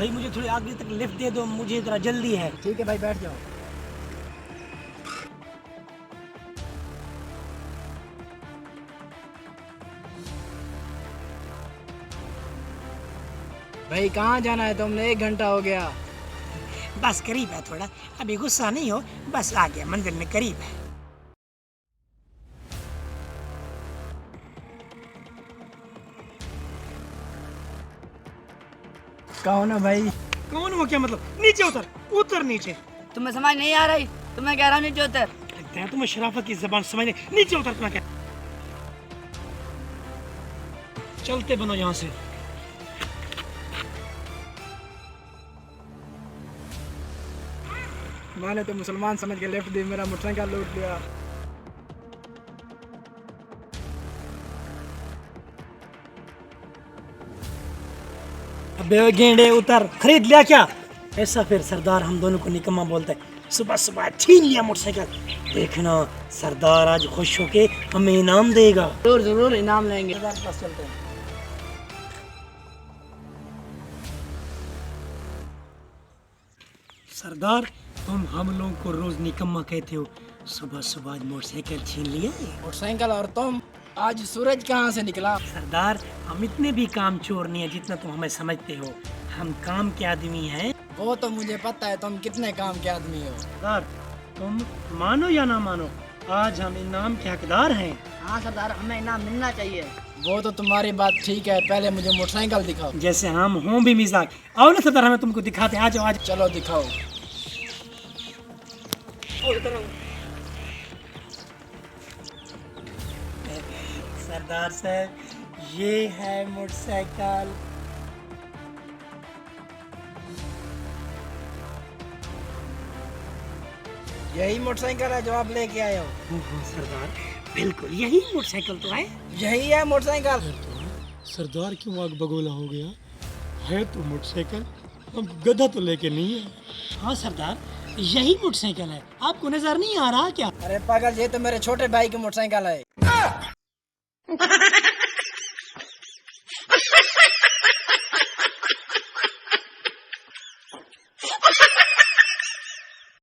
भाई मुझे थोड़ी आगे तक लिफ्ट दे दो, मुझे जरा जल्दी है। ठीक है भाई, बैठ जाओ। भाई कहाँ जाना है तुमने? 1 घंटा हो गया। बस करीब है थोड़ा, अभी गुस्सा नहीं हो, बस आ गया, मंदिर में करीब है। कहो ना भाई। कौन हो? क्या मतलब? नीचे उतर, उतर नीचे। तुम्हें समझ नहीं आ रही? तुम्हें कह रहा हूँ नीचे उतर। लगता है तुम्हें शराफत की जबान समझ नहीं। नीचे उतर, तुम्हें क्या? चलते बनो यहाँ से। मैंने तो मुसलमान समझ के लेफ्ट दी, मेरा मोटरसाइकिल लूट लिया। अबे गेंडे उतर, खरीद लिया क्या? ऐसा फिर सरदार हम दोनों को निकम्मा बोलता है। सुबह सुबह छीन लिया मोटरसाइकिल। देखना सरदार आज खुश होके हमें इनाम देगा। जरूर जरूर इनाम लेंगे। सरदार के पास चलते हैं। सरदार तुम हम लोगों को रोज निकम्मा कहते हो, सुबह सुबह आज मोटरसाइकिल छीन लिया है। मोटरसाइकिल और तुम, आज सूरज कहाँ से निकला? सरदार हम इतने भी काम चोर नहीं है जितना तुम हमें समझते हो। हम काम के आदमी हैं। वो तो मुझे पता है तुम कितने काम के आदमी हो। सरदार तुम मानो या ना मानो, आज हम इनाम के हकदार हैं। हाँ सरदार, हमें इनाम मिलना चाहिए। वो तो तुम्हारी बात ठीक है, पहले मुझे मोटरसाइकिल दिखाओ। जैसे हम हों भी मिजाज। आओ ना सरदार, हमें तुमको दिखाते हैं। आज आज चलो दिखाओ। सरदार साहब ये है मोटरसाइकिल। यही मोटरसाइकिल है जो आप लेके आए हो? हाँ सरदार, बिल्कुल यही मोटरसाइकिल तो है। यही है मोटरसाइकिल? सरदार क्यों आग बगोला हो गया? है तो मोटरसाइकिल, हम गधा तो लेके नहीं है। हाँ सरदार, यही मोटरसाइकिल है, आपको नजर नहीं आ रहा क्या? अरे पागल, ये तो मेरे छोटे भाई की मोटरसाइकिल है।